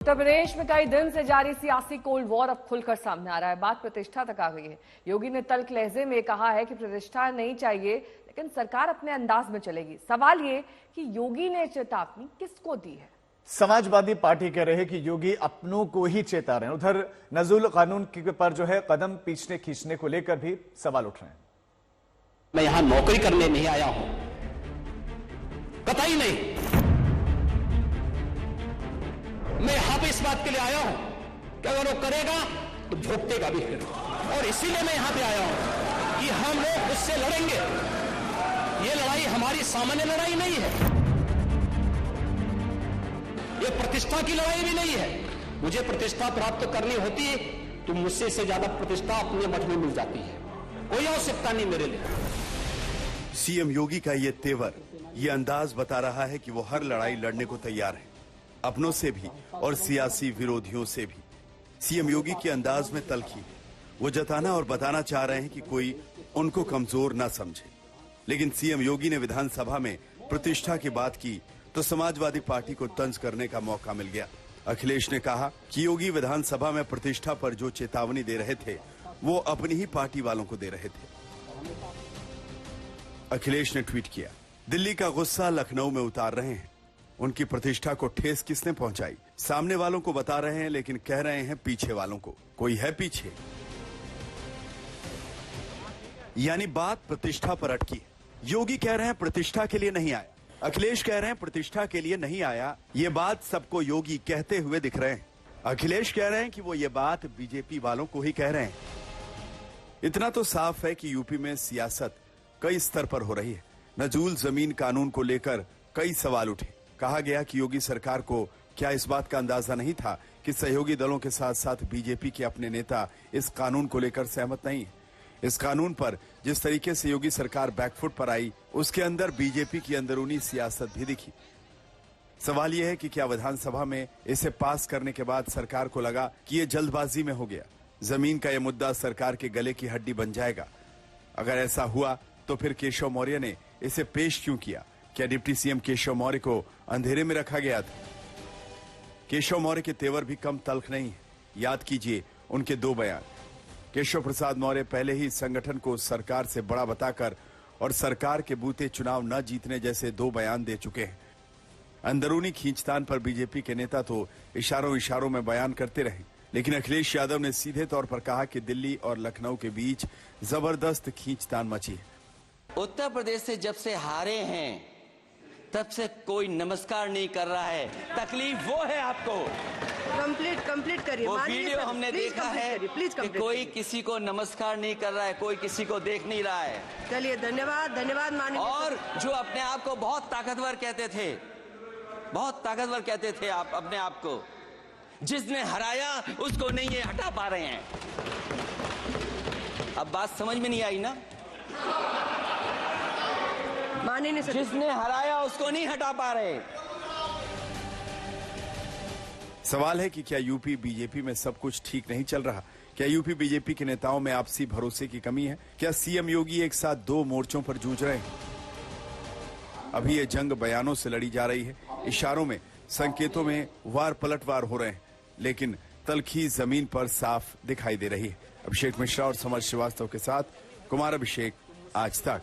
उत्तर प्रदेश में कई दिन से जारी सियासी कोल्ड वॉर अब खुलकर सामने आ रहा है। बात प्रतिष्ठा तक आ गई है। योगी ने तल्ख लहजे में कहा है कि प्रतिष्ठा नहीं चाहिए, लेकिन सरकार अपने अंदाज में चलेगी। सवाल ये कि योगी ने चेतावनी किसको दी है? समाजवादी पार्टी कह रहे हैं कि योगी अपनों को ही चेता रहे हैं। उधर नजुल कानून पर जो है कदम पीछे खींचने को लेकर भी सवाल उठ रहे हैं। मैं यहां नौकरी करने नहीं आया हूं, कतई नहीं। मैं यहां पे इस बात के लिए आया हूं कि अगर वो करेगा तो भोगतेगा भी फिर, और इसीलिए मैं यहां पे आया हूं कि हम लोग उससे लड़ेंगे। ये लड़ाई हमारी सामान्य लड़ाई नहीं है, ये प्रतिष्ठा की लड़ाई भी नहीं है। मुझे प्रतिष्ठा प्राप्त करनी होती है तो मुझसे इससे ज्यादा प्रतिष्ठा अपने मठ में मिल जाती है, कोई आवश्यकता नहीं मेरे लिए। सीएम योगी का ये तेवर, ये अंदाज बता रहा है कि वो हर लड़ाई लड़ने को तैयार है, अपनों से भी और सियासी विरोधियों से भी। सीएम योगी के अंदाज में तल्खी, वो जताना और बताना चाह रहे हैं कि कोई उनको कमजोर ना समझे। लेकिन सीएम योगी ने विधानसभा में प्रतिष्ठा की बात की तो समाजवादी पार्टी को तंज करने का मौका मिल गया। अखिलेश ने कहा कि योगी विधानसभा में प्रतिष्ठा पर जो चेतावनी दे रहे थे वो अपनी ही पार्टी वालों को दे रहे थे। अखिलेश ने ट्वीट किया, दिल्ली का गुस्सा लखनऊ में उतार रहे हैं। उनकी प्रतिष्ठा को ठेस किसने पहुंचाई? सामने वालों को बता रहे हैं लेकिन कह रहे हैं पीछे वालों को। कोई है पीछे? यानी बात प्रतिष्ठा पर अटकी। योगी कह रहे हैं प्रतिष्ठा के लिए नहीं आया, अखिलेश कह रहे हैं प्रतिष्ठा के लिए नहीं आया। ये बात सबको योगी कहते हुए दिख रहे हैं। अखिलेश कह रहे हैं कि वो ये बात बीजेपी वालों को ही कह रहे हैं। इतना तो साफ है कि यूपी में सियासत कई स्तर पर हो रही है। नजूल जमीन कानून को लेकर कई सवाल उठे। कहा गया कि योगी सरकार को क्या इस बात का अंदाजा नहीं था कि सहयोगी दलों के साथ साथ बीजेपी के अपने नेता इस कानून को लेकर सहमत नहीं है। इस कानून पर जिस तरीके से योगी सरकार बैकफुट पर आई, उसके अंदर बीजेपी की अंदरूनी सियासत भी दिखी। सवाल यह है कि क्या विधानसभा में इसे पास करने के बाद सरकार को लगा कि यह जल्दबाजी में हो गया, जमीन का यह मुद्दा सरकार के गले की हड्डी बन जाएगा। अगर ऐसा हुआ तो फिर केशव मौर्य ने इसे पेश क्यों किया? क्या डिप्टी सीएम केशव मौर्य को अंधेरे में रखा गया था? केशव मौर्य के तेवर भी कम तल्ख नहीं है। याद कीजिए उनके दो बयान। केशव प्रसाद मौर्य पहले ही संगठन को सरकार से बड़ा बताकर और सरकार के बूते चुनाव न जीतने जैसे दो बयान दे चुके हैं। अंदरूनी खींचतान पर बीजेपी के नेता तो इशारों इशारों में बयान करते रहे, लेकिन अखिलेश यादव ने सीधे तौर पर कहा कि दिल्ली और लखनऊ के बीच जबरदस्त खींचतान मची है। उत्तर प्रदेश से जब से हारे हैं तब से कोई नमस्कार नहीं कर रहा है। तकलीफ वो है आपको। कंप्लीट करिए। वो वीडियो हमने देखा है कि कोई किसी को नमस्कार नहीं कर रहा है, कोई किसी को देख नहीं रहा है। चलिए, धन्यवाद माननीय। और जो अपने आप को बहुत ताकतवर कहते थे आप अपने आप को, जिसने हराया उसको नहीं ये हटा पा रहे हैं। अब बात समझ में नहीं आई ना? जिसने हराया उसको नहीं हटा पा रहे। सवाल है कि क्या यूपी बीजेपी में सब कुछ ठीक नहीं चल रहा? क्या यूपी बीजेपी के नेताओं में आपसी भरोसे की कमी है? क्या सीएम योगी एक साथ दो मोर्चों पर जूझ रहे हैं? अभी ये जंग बयानों से लड़ी जा रही है, इशारों में, संकेतों में वार पलटवार हो रहे हैं, लेकिन तल्खी जमीन पर साफ दिखाई दे रही है। अभिषेक मिश्रा और समर श्रीवास्तव के साथ कुमार अभिषेक, आज तक।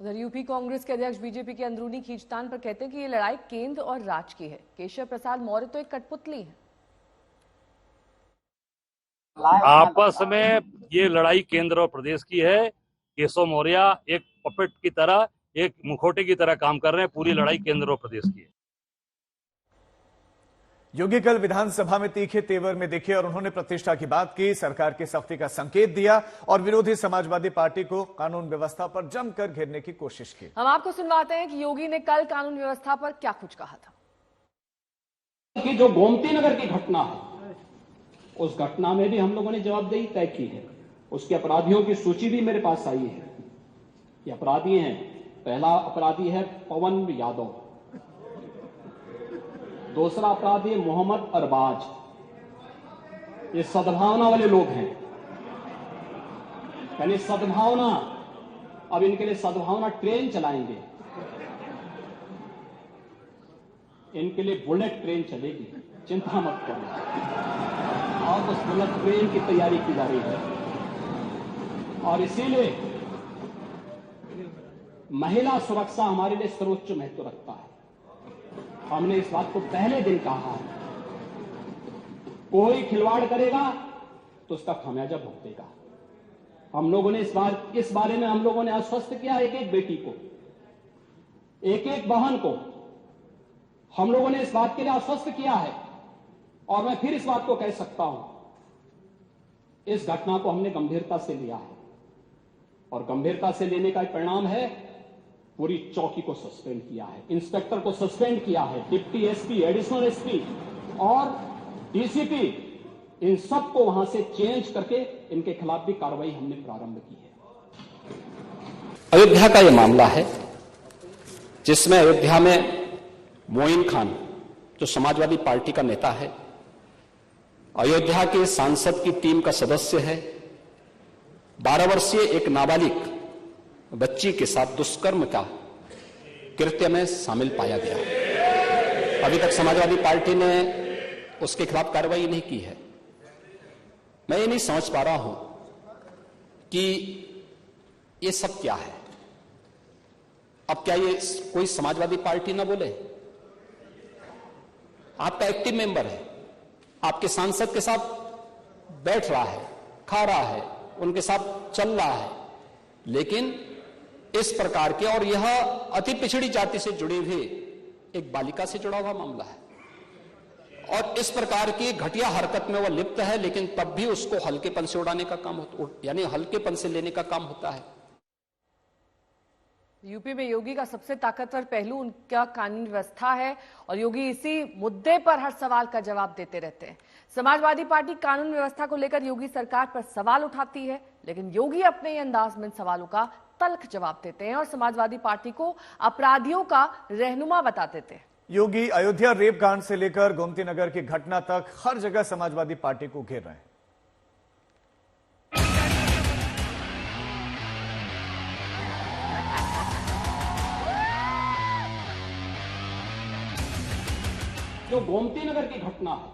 उधर यूपी कांग्रेस के अध्यक्ष बीजेपी के अंदरूनी खींचतान पर कहते हैं कि ये लड़ाई केंद्र और राज्य की है। केशव प्रसाद मौर्य तो एक कठपुतली है। आपस में ये लड़ाई केंद्र और प्रदेश की है। केशव मौर्य एक पपेट की तरह, एक मुखौटे की तरह काम कर रहे हैं। पूरी लड़ाई केंद्र और प्रदेश की है। योगी कल विधानसभा में तीखे तेवर में दिखे और उन्होंने प्रतिष्ठा की बात की, सरकार की सख्ती का संकेत दिया और विरोधी समाजवादी पार्टी को कानून व्यवस्था पर जमकर घेरने की कोशिश की। हम आपको सुनवाते हैं कि योगी ने कल कानून व्यवस्था पर क्या कुछ कहा था। कि जो गोमती नगर की घटना है, उस घटना में भी हम लोगों ने जवाबदेही तय की है। उसके अपराधियों की सूची भी मेरे पास आई है। ये अपराधी हैं। पहला अपराधी है पवन यादव, दूसरा अपराधी है मोहम्मद अरबाज। ये सद्भावना वाले लोग हैं, यानी सद्भावना। अब इनके लिए सद्भावना ट्रेन चलाएंगे। इनके लिए बुलेट ट्रेन चलेगी, चिंता मत करो। और उस बुलेट ट्रेन की तैयारी की जा रही है और इसीलिए महिला सुरक्षा हमारे लिए सर्वोच्च महत्व रखता है। हमने इस बात को पहले दिन कहा है, कोई खिलवाड़ करेगा तो उसका खामियाजा भुगतेगा। हम लोगों ने इस बारे में हम लोगों ने आश्वस्त किया, एक एक बेटी को, एक एक बहन को हम लोगों ने इस बात के लिए आश्वस्त किया है। और मैं फिर इस बात को कह सकता हूं, इस घटना को हमने गंभीरता से लिया है और गंभीरता से लेने का परिणाम है पूरी चौकी को सस्पेंड किया है, इंस्पेक्टर को सस्पेंड किया है, डिप्टी एसपी, एडिशनल एसपी और डीसीपी, इन सबको वहां से चेंज करके इनके खिलाफ भी कार्रवाई हमने प्रारंभ की है। अयोध्या का यह मामला है जिसमें अयोध्या में मोइन खान जो समाजवादी पार्टी का नेता है, अयोध्या के सांसद की टीम का सदस्य है, 12 वर्षीय एक नाबालिग बच्ची के साथ दुष्कर्म का कृत्य में शामिल पाया गया। अभी तक समाजवादी पार्टी ने उसके खिलाफ कार्रवाई नहीं की है। मैं ये नहीं समझ पा रहा हूं कि ये सब क्या है। अब क्या ये कोई समाजवादी पार्टी ना बोले? आपका एक्टिव मेंबर है, आपके सांसद के साथ बैठ रहा है, खा रहा है, उनके साथ चल रहा है, लेकिन इस प्रकार के, और यह अति पिछड़ी जाति से जुड़ी हुई एक बालिका से जुड़ा हुआ मामला है और इस प्रकार की घटिया हरकत में वह लिप्त है, लेकिन तब भी उसको हल्केपन से उड़ाने का काम होता, यानी हल्केपन से लेने का काम होता है। यूपी में योगी का सबसे ताकतवर पहलू उनका कानून व्यवस्था है और योगी इसी मुद्दे पर हर सवाल का जवाब देते रहते हैं। समाजवादी पार्टी कानून व्यवस्था को लेकर योगी सरकार पर सवाल उठाती है, लेकिन योगी अपने ही अंदाज में सवालों का तल्ख जवाब देते हैं और समाजवादी पार्टी को अपराधियों का रहनुमा बता देते हैं। योगी अयोध्या रेप कांड से लेकर गोमती नगर की घटना तक हर जगह समाजवादी पार्टी को घेर रहे हैं। जो गोमती नगर की घटना है,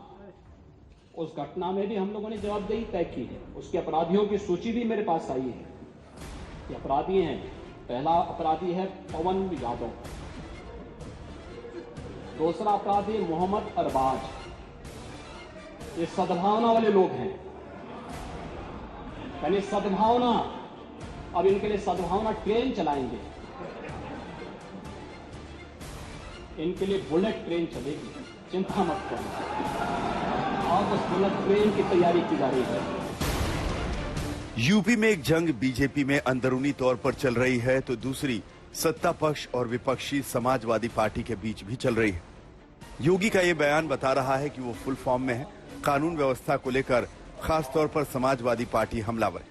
उस घटना में भी हम लोगों ने जवाबदेही तय की है। उसके अपराधियों की सूची भी मेरे पास आई है। ये अपराधी हैं, पहला अपराधी है पवन यादव, दूसरा अपराधी मोहम्मद अरबाज। ये सद्भावना वाले लोग हैं, यानी सद्भावना, अब इनके लिए सद्भावना ट्रेन चलाएंगे, इनके लिए बुलेट ट्रेन चलेगी, चिंता मत करो। और उस बुलेट ट्रेन की तैयारी की जा रही है। यूपी में एक जंग बीजेपी में अंदरूनी तौर पर चल रही है तो दूसरी सत्ता पक्ष और विपक्षी समाजवादी पार्टी के बीच भी चल रही है। योगी का ये बयान बता रहा है कि वो फुल फॉर्म में है। कानून व्यवस्था को लेकर खास तौर पर समाजवादी पार्टी हमलावर है।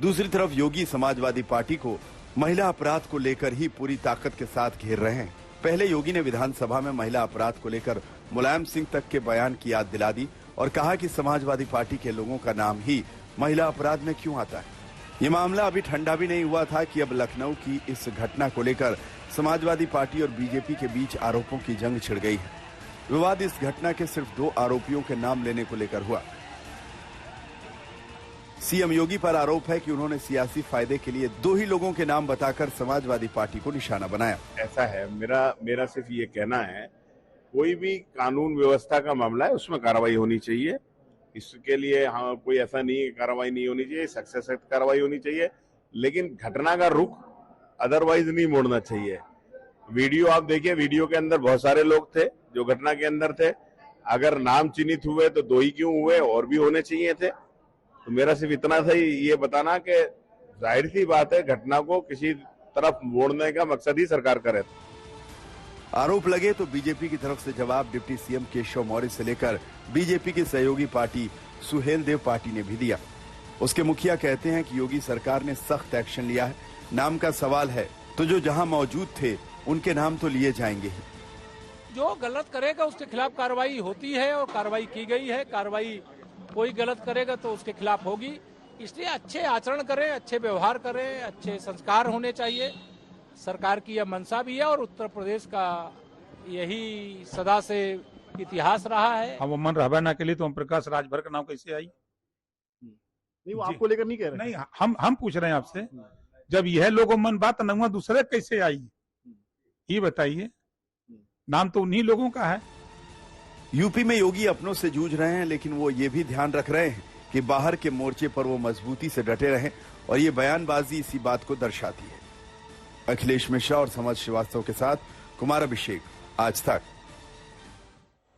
दूसरी तरफ योगी समाजवादी पार्टी को महिला अपराध को लेकर ही पूरी ताकत के साथ घेर रहे हैं। पहले योगी ने विधानसभा में महिला अपराध को लेकर मुलायम सिंह तक के बयान की याद दिला दी और कहा कि समाजवादी पार्टी के लोगों का नाम ही महिला अपराध में क्यों आता है। ये मामला अभी ठंडा भी नहीं हुआ था कि अब लखनऊ की इस घटना को लेकर समाजवादी पार्टी और बीजेपी के बीच आरोपों की जंग छिड़ गई है। विवाद इस घटना के सिर्फ 2 आरोपियों के नाम लेने को लेकर हुआ। सीएम योगी पर आरोप है कि उन्होंने सियासी फायदे के लिए 2 ही लोगों के नाम बताकर समाजवादी पार्टी को निशाना बनाया। ऐसा है, मेरा सिर्फ ये कहना है, कोई भी कानून व्यवस्था का मामला है उसमें कार्रवाई होनी चाहिए। इसके लिए हाँ कोई ऐसा नहीं है कार्रवाई नहीं होनी चाहिए, सख्त से सख्त कार्रवाई होनी चाहिए, लेकिन घटना का रुख अदरवाइज नहीं मोड़ना चाहिए। वीडियो आप देखिए, वीडियो के अंदर बहुत सारे लोग थे जो घटना के अंदर थे। अगर नाम चिन्हित हुए तो 2 ही क्यों हुए, और भी होने चाहिए थे। तो मेरा सिर्फ इतना था ये बताना कि जाहिर सी बात है घटना को किसी तरफ मोड़ने का मकसद ही सरकार का रहता है। आरोप लगे तो बीजेपी की तरफ से जवाब डिप्टी सीएम केशव मौर्य से लेकर बीजेपी की सहयोगी पार्टी सुहेल देव पार्टी ने भी दिया। उसके मुखिया कहते हैं कि योगी सरकार ने सख्त एक्शन लिया है। नाम का सवाल है तो जो जहां मौजूद थे उनके नाम तो लिए जाएंगे ही। जो गलत करेगा उसके खिलाफ कार्रवाई होती है और कार्रवाई की गई है। कार्रवाई कोई गलत करेगा तो उसके खिलाफ होगी। इसलिए अच्छे आचरण करें, अच्छे व्यवहार करें, अच्छे संस्कार होने चाहिए। सरकार की यह मंशा भी है और उत्तर प्रदेश का यही सदा से इतिहास रहा है। हम मन रहबा ना के लिए तो ओम प्रकाश राजभर का नाम कैसे आई? नहीं, वो आपको लेकर नहीं कह रहे। नहीं, हम पूछ रहे हैं आपसे, जब यह लोगों मन बात नंगा दूसरे कैसे आई, ये बताइए। नाम तो उन्हीं लोगों का है। यूपी में योगी अपनों से जूझ रहे हैं, लेकिन वो ये भी ध्यान रख रहे हैं कि बाहर के मोर्चे पर वो मजबूती से डटे रहें, और ये बयानबाजी इसी बात को दर्शाती है। अखिलेश मिश्रा और समर श्रीवास्तव के साथ कुमार अभिषेक, आज तक।